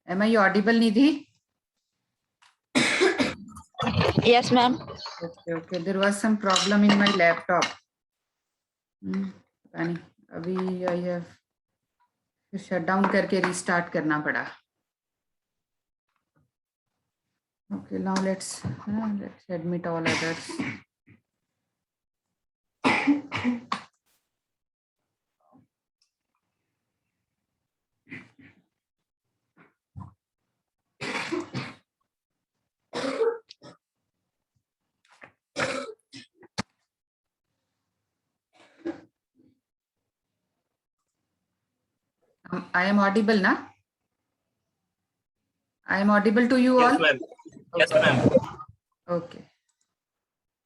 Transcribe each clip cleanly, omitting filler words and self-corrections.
Am I audible, Nidhi? Yes, ma'am. Okay. There was some problem in my laptop. पता नहीं, अभी I have shut down करके restart करना पड़ा. Okay, now let's admit all others. I am audible, na? I am audible to you all? Yes, ma'am. Yes, ma'am. Okay.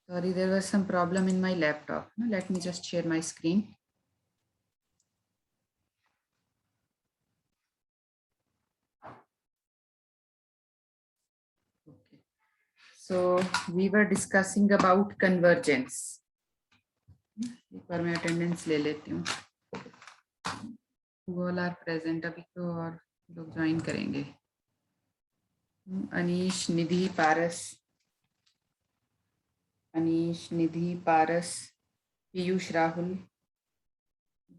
Sorry, there was some problem in my laptop. Let me just share my screen. Okay. So we were discussing about convergence. एक बार मैं attendance ले लेती हूँ. All are present. अभी तो और लोग join करेंगे. अनीश, निधि, पारस, पीयूष, राहुल,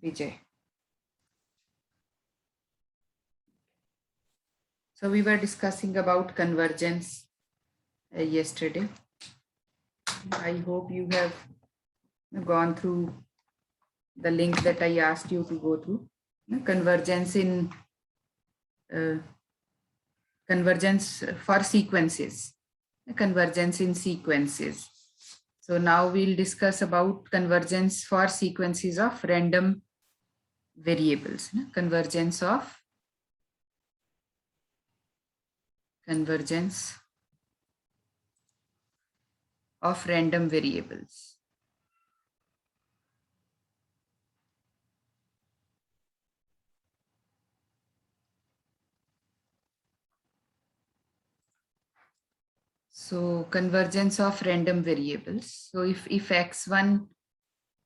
विजय. So we were discussing about convergence yesterday. I hope you have gone through the link that I asked you to go through. Convergence for sequences. Convergence in sequences. So now we'll discuss about convergence for sequences of random variables. Convergence of random variables. So convergence of random variables. So if x1,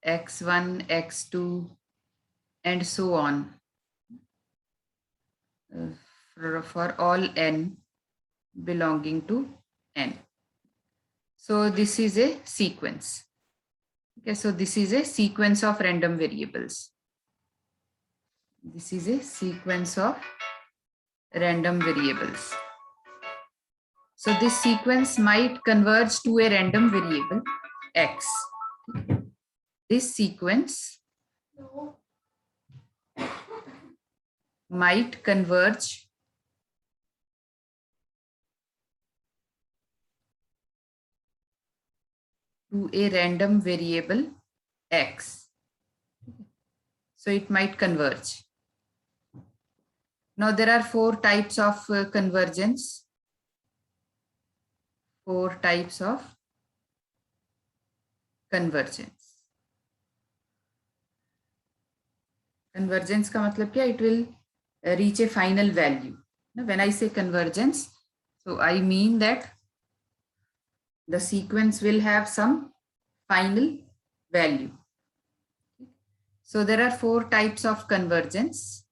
x2, and so on, for all n belonging to n. So this is a sequence. Okay, so this is a sequence of random variables. This is a sequence of random variables. So this sequence might converge to a random variable x. This sequence might converge to a random variable x. So it might converge. Now there are 4 types of convergence. 4 types of convergence. Convergence का मतलब क्या? It will reach a final value. When I say convergence, so I mean that the sequence will have some final value. So there are 4 types of convergence.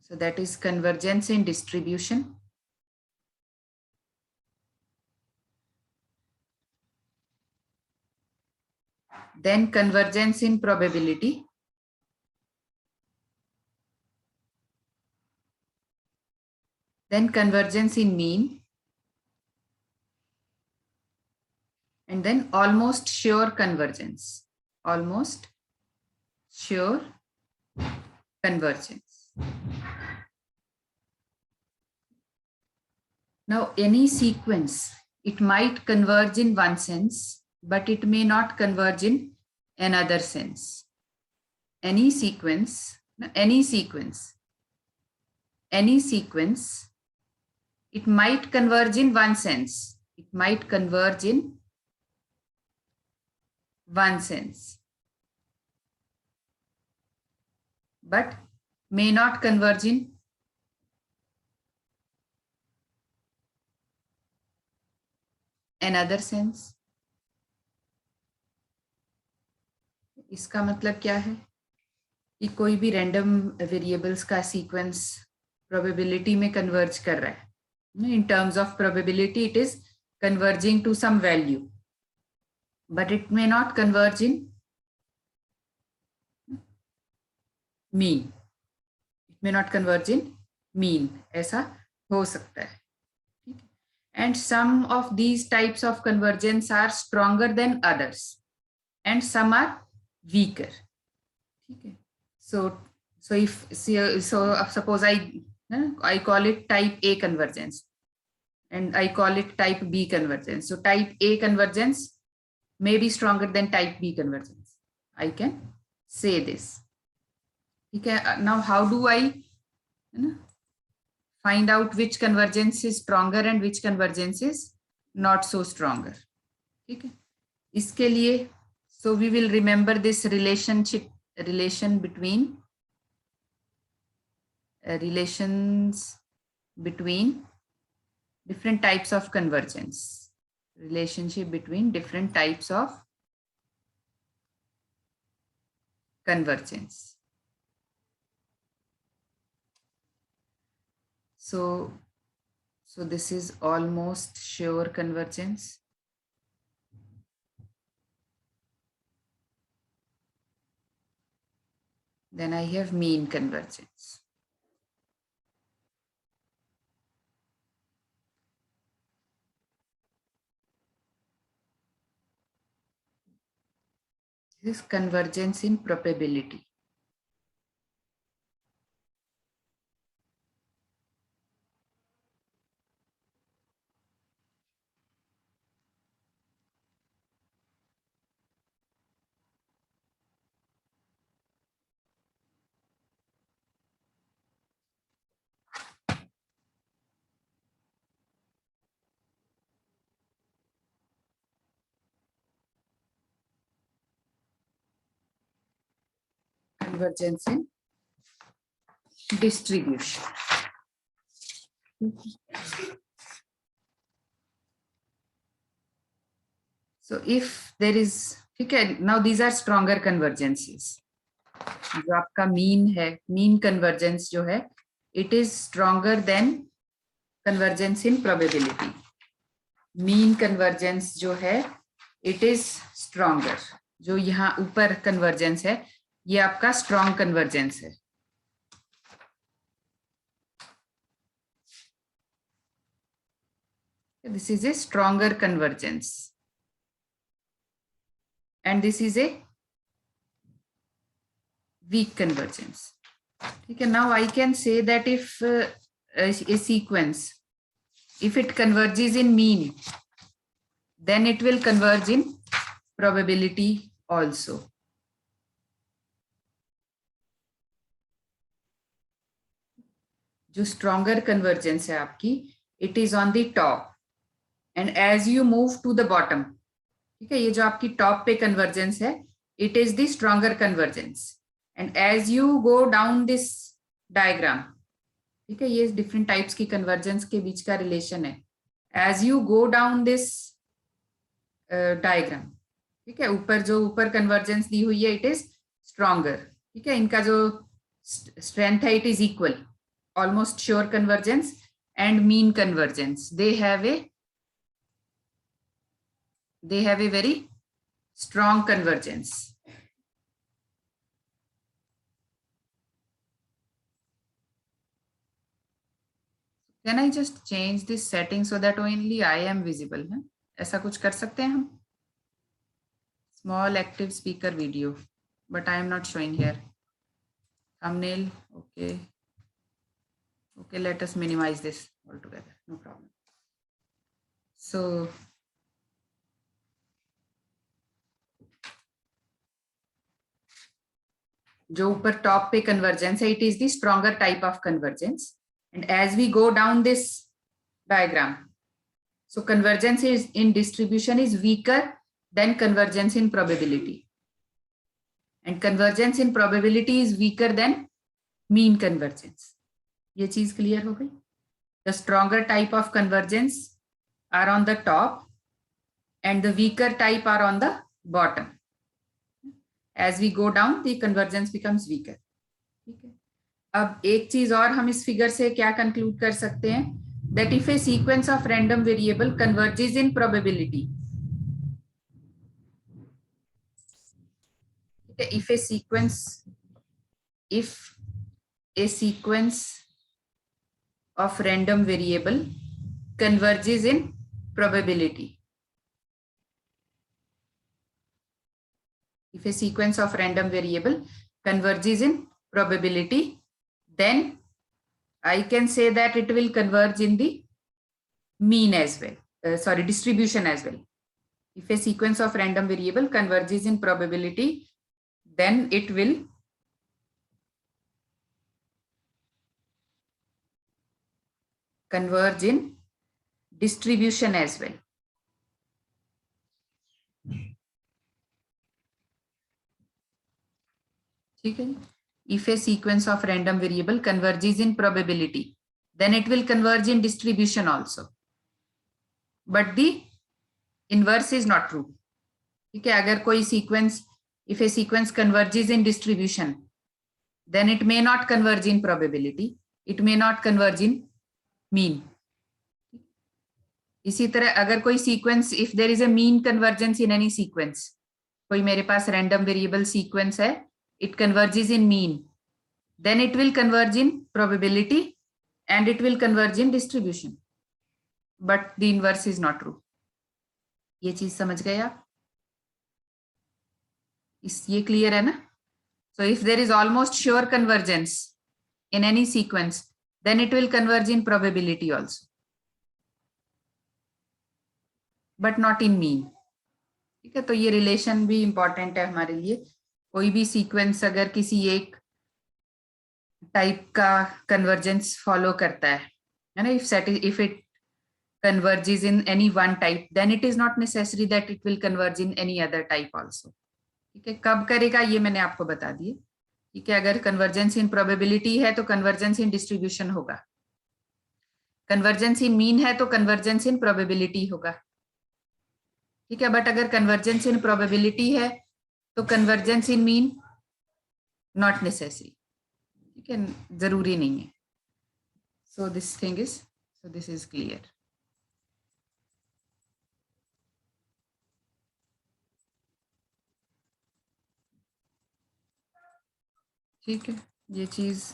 So that is convergence in distribution, then convergence in probability, then convergence in mean, and then almost sure convergence. Almost sure convergence. Now any sequence, it might converge in one sense, but it may not converge in another sense. Any sequence, it might converge in one sense. It might converge in one sense, but may not converge in another sense. इसका मतलब क्या है कि कोई भी random variables का sequence probability में converge कर रहा है. In terms of probability it is converging to some value, but it may not converge in mean. It may not converge in mean, ऐसा हो सकता है. And some of these types of convergence are stronger than others and some are weaker. Okay. So if suppose I call it type A convergence and I call it type B convergence. So type A convergence may be stronger than type B convergence. I can say this. Okay. Now how do I find out which convergence is stronger and which convergence is not so stronger? ठीक है, इसके लिए so we will remember this relation between relations between different types of convergence, relationship between different types of convergence. So this is almost sure convergence. Then I have mean convergence. This is convergence in probability. Convergence in distribution. So if there is, okay, now these are stronger convergences. जो आपका mean है, mean convergence जो है, it is stronger than convergence in probability. Mean convergence जो है it is stronger. जो यहाँ ऊपर कन्वर्जेंस है ये आपका स्ट्रॉन्ग कन्वर्जेंस है. This is A stronger convergence and this is a weak convergence. Okay, now I can say that if a sequence, if it converges in mean, then it will converge in probability also. जो stronger convergence है आपकी, it is on the top and as you move to the bottom, ठीक है, ये जो आपकी top पे convergence है it is the stronger convergence and as you go down this diagram, ठीक है, ये डिफरेंट टाइप्स की कन्वर्जेंस के बीच का रिलेशन है. As you go down this diagram, ठीक है, ऊपर जो ऊपर कन्वर्जेंस दी हुई है इट इज स्ट्रॉन्गर. ठीक है, इनका जो स्ट्रेंथ है it is equal. Almost sure convergence and mean convergence, they have a very strong convergence. Can I just change this setting so that only I am visible? है? ऐसा कुछ कर सकते हैं हम? Small active speaker video, but I am not showing here. Thumbnail, okay. Okay, let us minimize this altogether, no problem. So जो ऊपर top पे कन्वर्जेंस है it is the stronger type of convergence and as we go down this diagram, so convergence is in distribution is weaker than convergence in probability and convergence in probability is weaker than mean convergence. ये चीज clear हो गई? The stronger type of convergence are on the top and the weaker type are on the bottom. As we go down, the convergence becomes weaker. Okay. अब एक चीज और हम इस फिगर से क्या कंक्लूड कर सकते हैं, that if A sequence of random variable converges in probability, if a sequence of random variable converges in probability, if a sequence of random variable converges in probability, then I can say that it will converge in the mean as well, distribution as well. If a sequence of random variable converges in probability, then it will converge in distribution as well. ठीक है, if a sequence of random variable converges in probability, then it will converge in distribution also, but the inverse is not true. ठीक है, अगर कोई sequence, if a sequence converges in distribution, then it may not converge in probability, it may not converge in mean. इसी तरह अगर कोई sequence, if there is a mean convergence in any sequence, कोई मेरे पास random variable sequence है, it converges in mean, then it will converge in probability and it will converge in distribution, but the inverse is not true. ये चीज समझ गए आप? ये clear है ना? So if there is almost sure convergence in any sequence, then it will converge in probability also, but not in mean. ठीक है, तो ये रिलेशन भी इंपॉर्टेंट है हमारे लिए. कोई भी सीक्वेंस अगर किसी एक टाइप का कन्वर्जेंस फॉलो करता है ना, if it converges in any one type, then it is not necessary that it will converge in any other type also. ठीक है, कब करेगा ये मैंने आपको बता दिए. ठीक है, अगर कन्वर्जेंस इन प्रोबेबिलिटी है तो कन्वर्जेंस इन डिस्ट्रीब्यूशन होगा, कन्वर्जेंस इन मीन है तो कन्वर्जेंस इन प्रोबेबिलिटी होगा. ठीक है, बट अगर कन्वर्जेंस इन प्रोबेबिलिटी है तो convergence in mean not necessary. ठीक है, जरूरी नहीं है. So this is clear. ठीक है, ये चीज,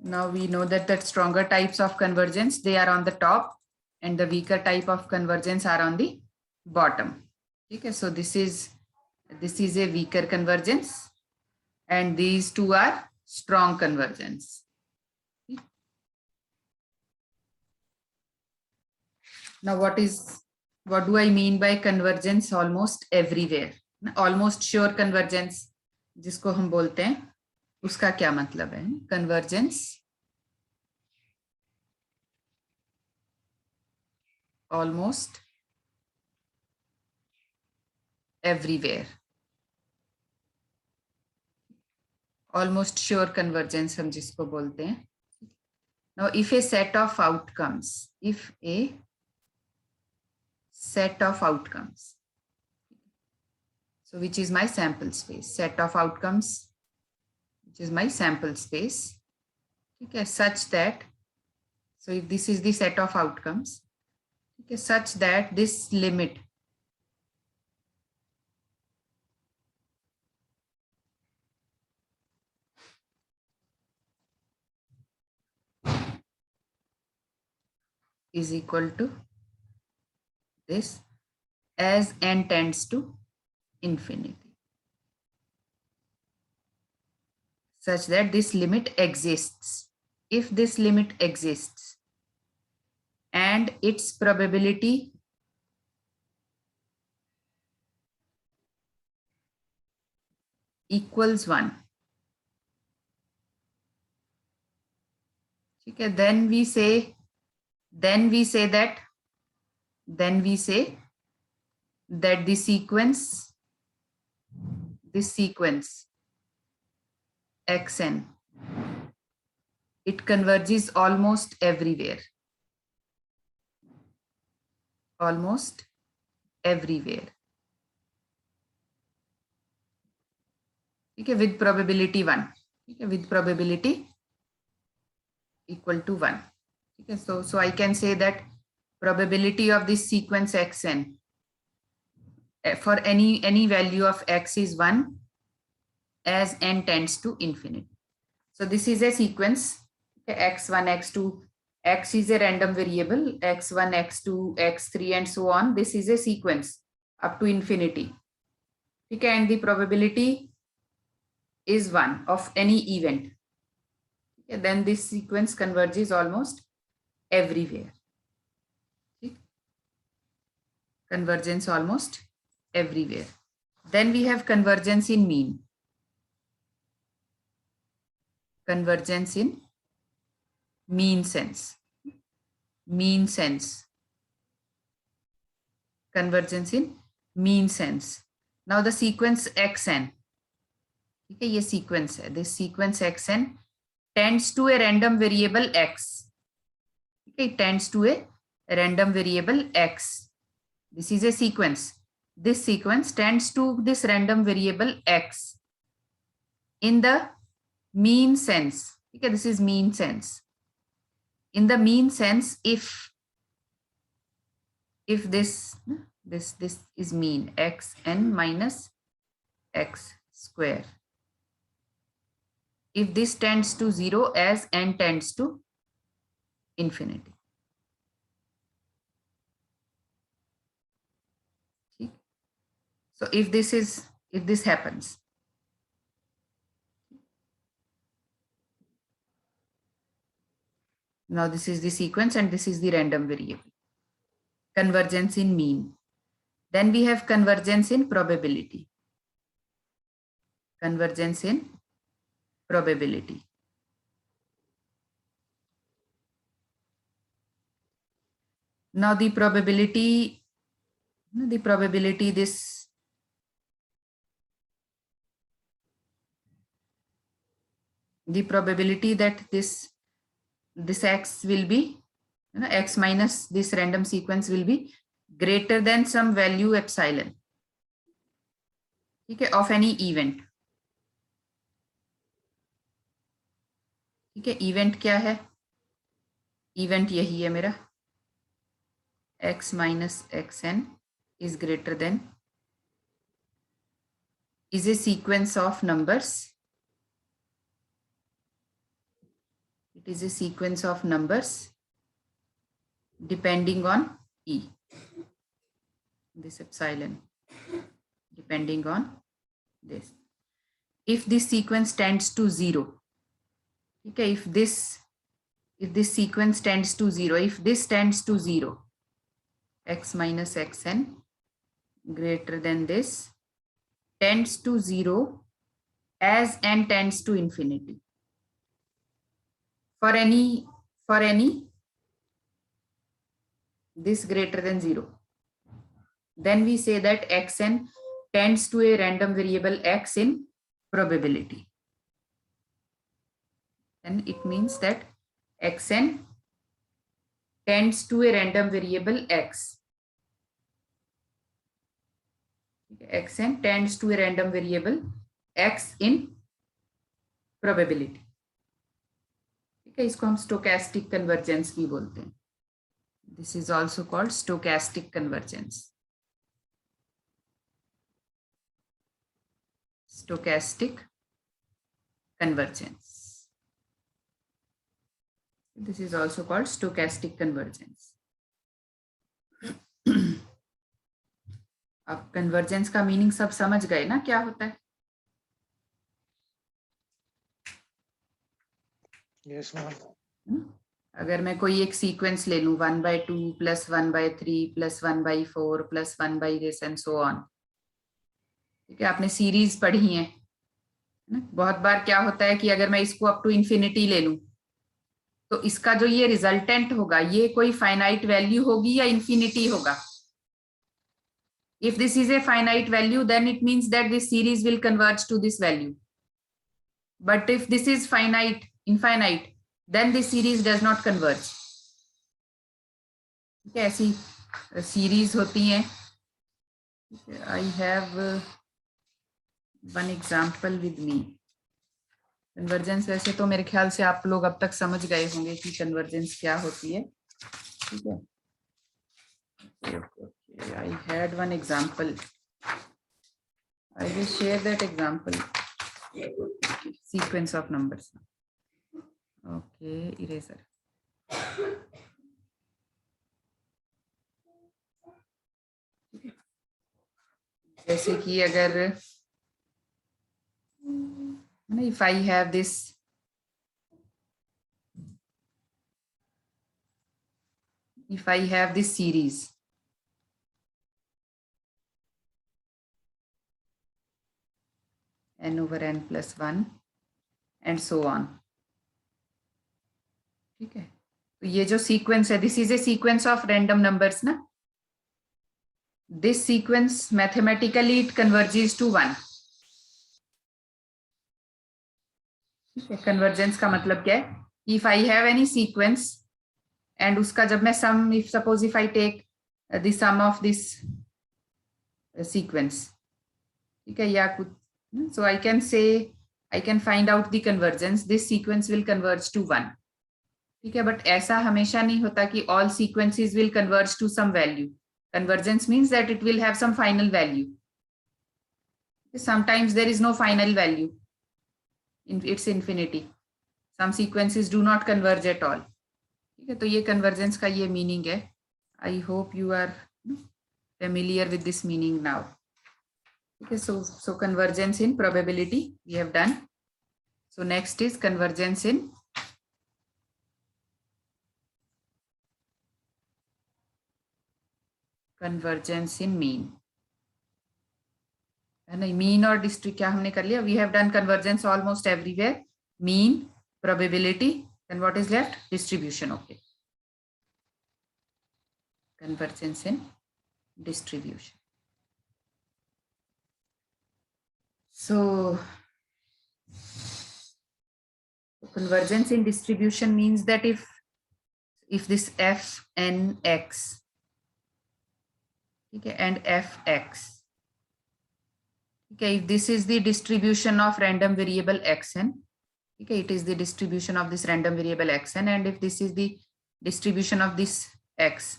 now we know that the stronger types of convergence, they are on the top and the weaker type of convergence are on the bottom. Okay, so this is a weaker convergence and these two are strong convergence. Now what do I mean by convergence almost everywhere? Almost sure convergence जिसको हम बोलते हैं, उसका क्या मतलब है? Convergence almost everywhere, almost sure convergence हम जिसको बोलते हैं. Now if A set of outcomes, if A set of outcomes, so which is my sample space, set of outcomes which is my sample space. Okay, such that, so if this is the set of outcomes, okay, such that this limit is equal to this as n tends to infinity, such that this limit exists. If this limit exists and its probability equals 1, okay, then we say that this sequence xn, it converges almost everywhere, ठीक है, with probability 1, ठीक है, with probability equal to 1. Okay, so I can say that probability of this sequence xn for any value of x is 1 as n tends to infinity. So this is a sequence, okay, x1, x2, x is a random variable, x1, x2, x3 and so on. This is a sequence up to infinity. Okay, and the probability is 1 of any event. Okay, then this sequence converges almost everywhere. Okay. Convergence almost everywhere. Then we have convergence in mean. Convergence in mean sense. Mean sense. Convergence in mean sense. Now the sequence xn. ठीक है, ये sequence है. This sequence xn tends to a random variable x. Okay, it tends to a random variable x. This is a sequence. This sequence tends to this random variable x in the mean sense. Okay, this is mean sense. In the mean sense, if this is mean, xn minus x square. If this tends to 0 as n tends to infinity. So if this happens, now this is the sequence and this is the random variable. Convergence in mean. Then we have convergence in probability. Convergence in probability. Now the probability that this x will be, x minus this random sequence will be greater than some value epsilon, ठीक है, of any event. ठीक है, event क्या है? Event यही है मेरा, x minus xn is greater than, is a sequence of numbers. It is a sequence of numbers depending on e, this epsilon, depending on this. If this sequence tends to 0, okay, if this sequence tends to 0, if this tends to 0, x minus xn greater than this tends to 0 as n tends to infinity. For any this greater than 0, then we say that xn tends to a random variable x in probability. And it means that xn tends to a random variable x. Xn tends to a random variable x in probability. ठीक है, इसको हम stochastic convergence भी बोलते हैं. This is also called stochastic convergence. Stochastic convergence. This is also called stochastic convergence. अब convergence का meaning सब समझ गए ना क्या होता है? Yes, ma'am. अगर मैं कोई एक सीक्वेंस ले लूं 1/2 + 1/3 + 1/4 + 1 this and so on. ठीक है, आपने सीरीज पढ़ी है ना? बहुत बार क्या होता है कि अगर मैं इसको अप टू इंफिनिटी ले लूं तो इसका जो ये रिजल्टेंट होगा ये कोई फाइनाइट वैल्यू होगी या इंफिनिटी होगा. If this is a finite value, then it means that this series will converge to this value. But if this is infinite, then this series does not converge. Okay, ऐसी series होती हैं. I have one example with me. Convergence वैसे तो मेरे ख्याल से आप लोग अब तक समझ गए होंगे कि कन्वर्जेंस क्या होती है, ठीक है। I had one example. I will share that example. Sequence of numbers. Okay, eraser. जैसे कि अगर if I have this series, n over n plus 1 and so on, ठीक है। तो ये जो सीक्वेंस है, this is a sequence of random numbers ना, this sequence mathematically it converges to 1, ठीक है। कन्वर्जेंस का मतलब क्या है, if I have any sequence and उसका जब मैं sum, if suppose if I take the sum of this sequence, ठीक है, या कुछ, so I can say, I can find out the convergence, this sequence will converge to 1, ठीक है। But ऐसा हमेशा नहीं होता कि all sequences will converge to some value. Convergence means that it will have some final value. Sometimes there is no final value in its infinity. Some sequences do not converge at all, ठीक है। तो ये convergence का ये meaning है. I hope you are familiar with this meaning now. Okay, so convergence in probability we have done. So next is convergence in mean. है ना, mean और डिस्ट्री क्या हमने कर लिया, we have done convergence almost everywhere, mean, probability, and what is left, distribution. Okay, convergence in distribution. So convergence in distribution means that if this fnx, okay, and fx, okay, if this is the distribution of random variable xn, okay, it is the distribution of this random variable xn, and if this is the distribution of this x,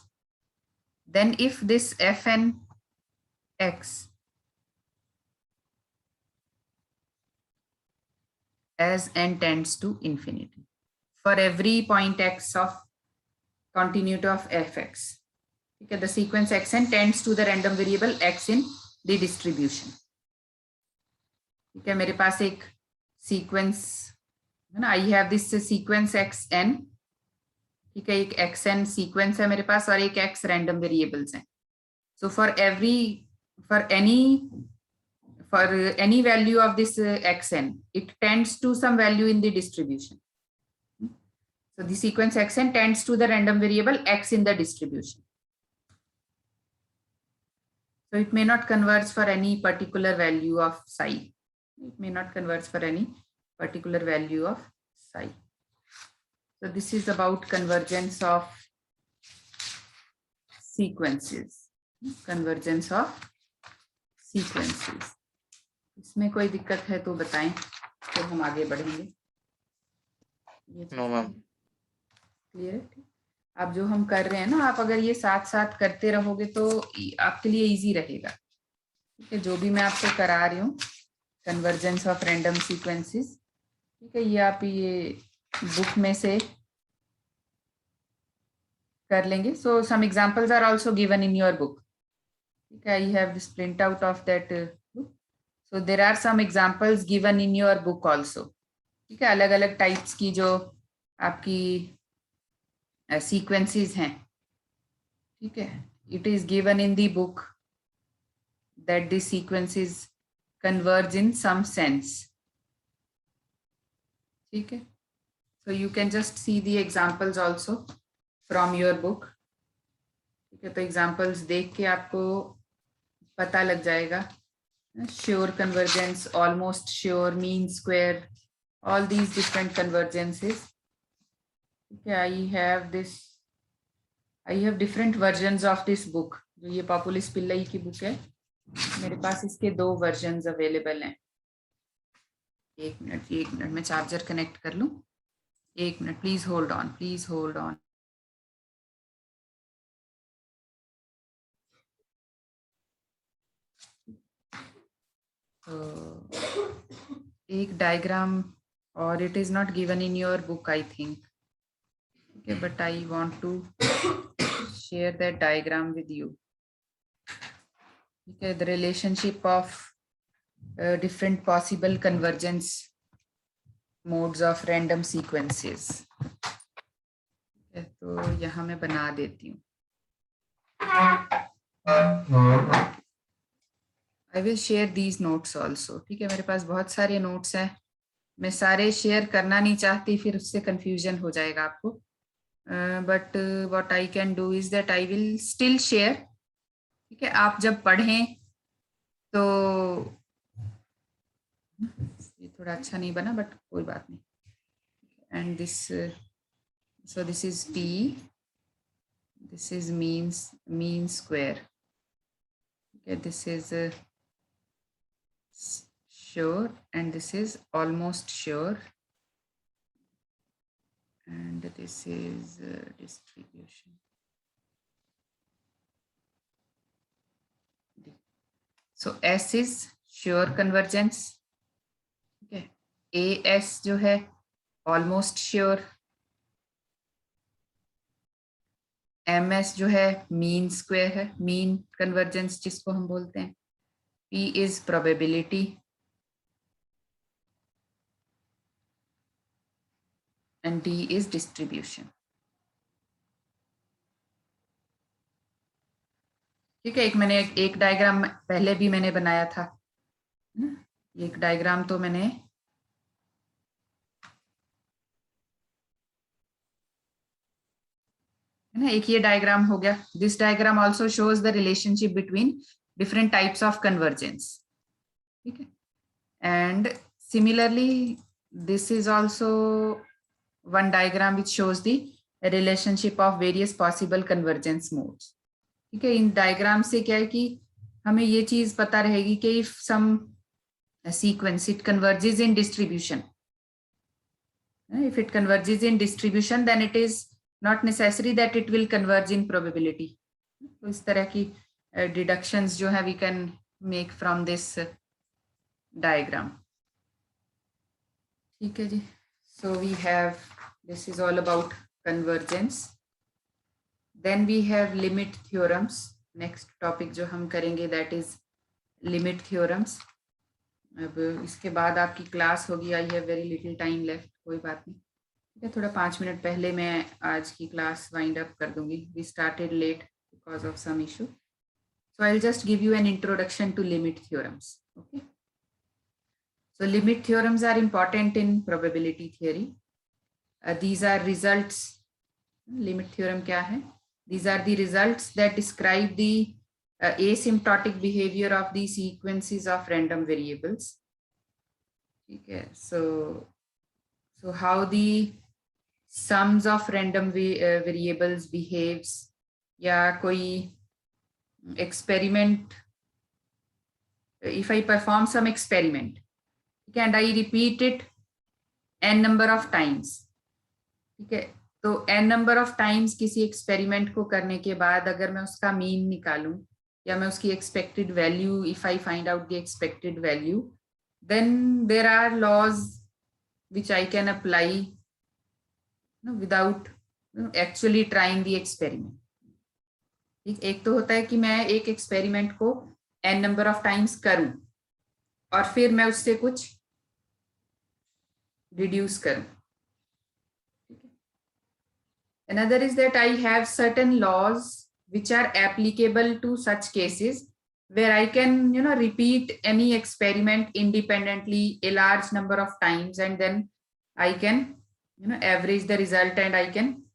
then if this fnx as n tends to infinity for every point x of continuity of fx, okay, the sequence xn tends to the random variable x in the distribution, okay। मेरे पास एक sequence है ना, आई have this sequence xn, ठीक है, एक xn sequence है मेरे पास और एक x रैंडम वेरिएबल्स हैं। So for any value of this xn, it tends to some value in the distribution. So the sequence xn tends to the random variable x in the distribution. So it may not converge for any particular value of psi. It may not converge for any particular value of psi. So this is about convergence of sequences. Convergence of sequences. इसमें कोई दिक्कत है तो बताएं, तो हम आगे बढ़ेंगे। नो मैम, क्लियर है। आप जो हम कर रहे हैं ना, आप अगर ये साथ साथ करते रहोगे तो आपके लिए इजी रहेगा, ठीक है। जो भी मैं आपको करा रही हूँ, कन्वर्जेंस ऑफ रैंडम सीक्वेंसेस, ठीक है, ये आप ये बुक में से कर लेंगे। So some examples are also given in your book, ठीक है। I have this print out of that book, so there are some examples given in your book also, ठीक है। अलग अलग टाइप्स की जो आपकी सीक्वेंसेस हैं, ठीक है। It is given in the book that the sequences converge in some sense, ठीक है। So you can just see the examples also from your book, ठीक है। तो examples देख के आपको पता लग जाएगा, sure convergence, almost sure, mean square, all these different convergences, okay। I have different versions of this book, जो ये पॉपुलिस पिल्लई की बुक है, मेरे पास इसके 2 वर्जन्स अवेलेबल हैं। एक मिनट मैं चार्जर कनेक्ट कर लूं। एक minute, please hold on, please hold on. एक डायग्राम, और it is not given in your book, I think. Okay, but I want to share that diagram with you. Okay, the relationship of different possible convergence modes of random sequences. Okay, तो यहाँ मैं बना देती हूँ। I will share these notes also. ठीक है, मेरे पास बहुत सारे notes हैं, मैं सारे शेयर करना नहीं चाहती, फिर उससे कंफ्यूजन हो जाएगा आपको। But what I can do is that I will still share. ठीक है, आप जब पढ़ें तो ये थोड़ा अच्छा नहीं बना, बट कोई बात नहीं। And this, so this is T, this is mean square. Okay, this is sure, and this is almost sure, and this is distribution. So S is sure convergence. Okay, AS जो है almost sure, MS जो है mean square है, mean convergence जिसको हम बोलते हैं। P is probability, and D is distribution. ठीक है, एक डायग्राम पहले भी मैंने बनाया था। एक डायग्राम तो मैंने है ना, एक ये डायग्राम हो गया। This diagram also shows the relationship between different types of convergence. ठीक है, and similarly this is also one diagram which shows the relationship of various possible convergence modes. ठीक है, इन डायग्राम से क्या है कि हमें ये चीज पता रहेगी कि if some sequence it converges in distribution, if it converges in distribution then it is not necessary that it will converge in probability. तो इस तरह की deductions जो है we can make from this diagram. ठीक है जी, so we have, this is all about convergence. Then we have limit theorems. Next topic जो हम करेंगे that is limit theorems. अब इसके बाद आपकी क्लास होगी, I have very little time left, कोई बात नहीं। ठीक है, थोड़ा 5 मिनट पहले मैं आज की क्लास वाइंड अप कर दूंगी। We started late because of some issue, so I will just give you an introduction to limit theorems. Okay, so limit theorems are important in probability theory. These are results. Limit theorem क्या है? These are the results that describe the asymptotic behavior of the sequences of random variables. ठीक है, so how the sums of random variables behaves, या कोई experiment, if I perform some experiment and I repeat it n number of times, ठीक है, तो n number of times किसी experiment को करने के बाद अगर मैं उसका मीन निकालूं या मैं उसकी expected value, if I find out the expected value, then there are laws which I can apply without actually trying the experiment. ठीक, एक तो होता है कि मैं एक एक्सपेरिमेंट को n नंबर ऑफ टाइम्स करूं और फिर मैं उससे कुछ डिड्यूस करूं। Another is that I have certain laws which are applicable to such cases where I can, repeat any experiment independently a large number of times, and then I can, average the result, and I can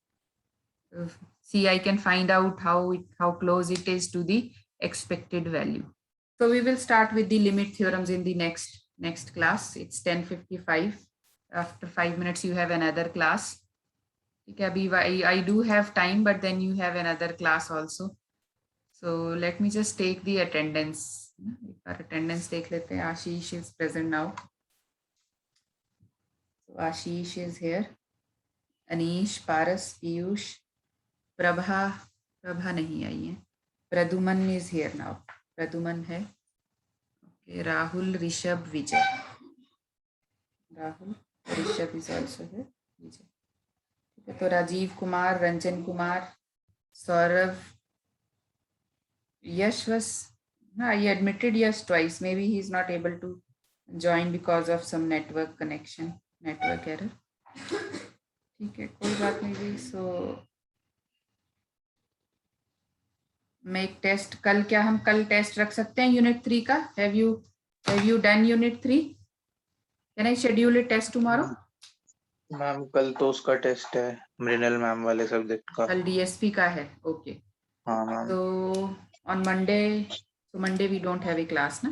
see, I can find out how close it is to the expected value. So we will start with the limit theorems in the next class. It's 10:55. After 5 minutes you have another class. Okay, I do have time, but then you have another class also. So let me just take the attendance. Our attendance take lete hain. Ashish is present now. Ashish is here, Anish, Paras, Piyush, Prabha नहीं आई है, Pradumn is here now, Pradumn है, okay, Rahul, Rishabh, Vijay, Rahul, Rishabh is also है, विजय, ठीक है। तो राजीव कुमार, रंजन कुमार, सौरभ, यश was, I admitted Yash twice, maybe he is not able to join because of some network error, ठीक है, कोई बात नहीं भी। सो मैं एक टेस्ट कल, क्या हम कल टेस्ट रख सकते हैं यूनिट 3 का? Have you done unit 3? Can I schedule it taste tomorrow? Ma'am कल तो उसका टेस्ट है मृणाल मैम वाले सब्जेक्ट का। कल डीएसपी का है, ओके। हाँ मैम। तो ऑन मंडे, तो Monday we don't have a class ना?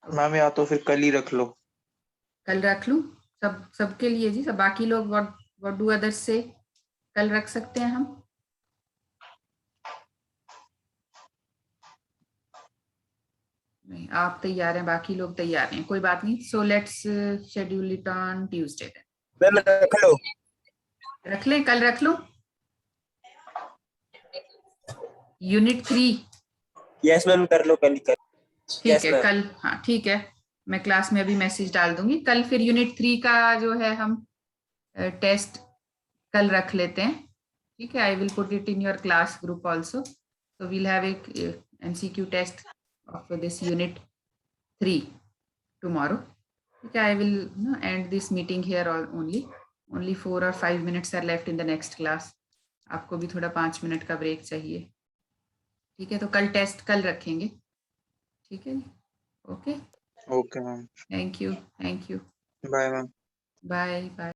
मैम या तो फिर कल ही रख लो। कल रख लूं सबके लिए जी? सब बाकी लोग व्हाट डू अदर्स से? कल रख सकते हैं हम? नहीं, आप तैयार हैं, बाकी लोग तैयार हैं, कोई बात नहीं। So let's schedule it on Tuesday. Ma'am रख लो। रख लें, कल रख लूं यूनिट 3? यस मैम कर लो कल। ठीक है कल, हाँ ठीक है, मैं क्लास में अभी मैसेज डाल दूंगी। कल फिर यूनिट 3 का जो है हम टेस्ट कल रख लेते हैं, ठीक है। I will put it in your class group also, so we'll have a MCQ test of this unit 3 tomorrow. Okay, I will end this meeting here only 4 or 5 minutes are left in the next class. आपको भी थोड़ा 5 minute का break चाहिए, ठीक है। तो कल test कल रखेंगे, ठीक है जी, okay. Okay ma'am. Thank you bye ma'am. Bye bye.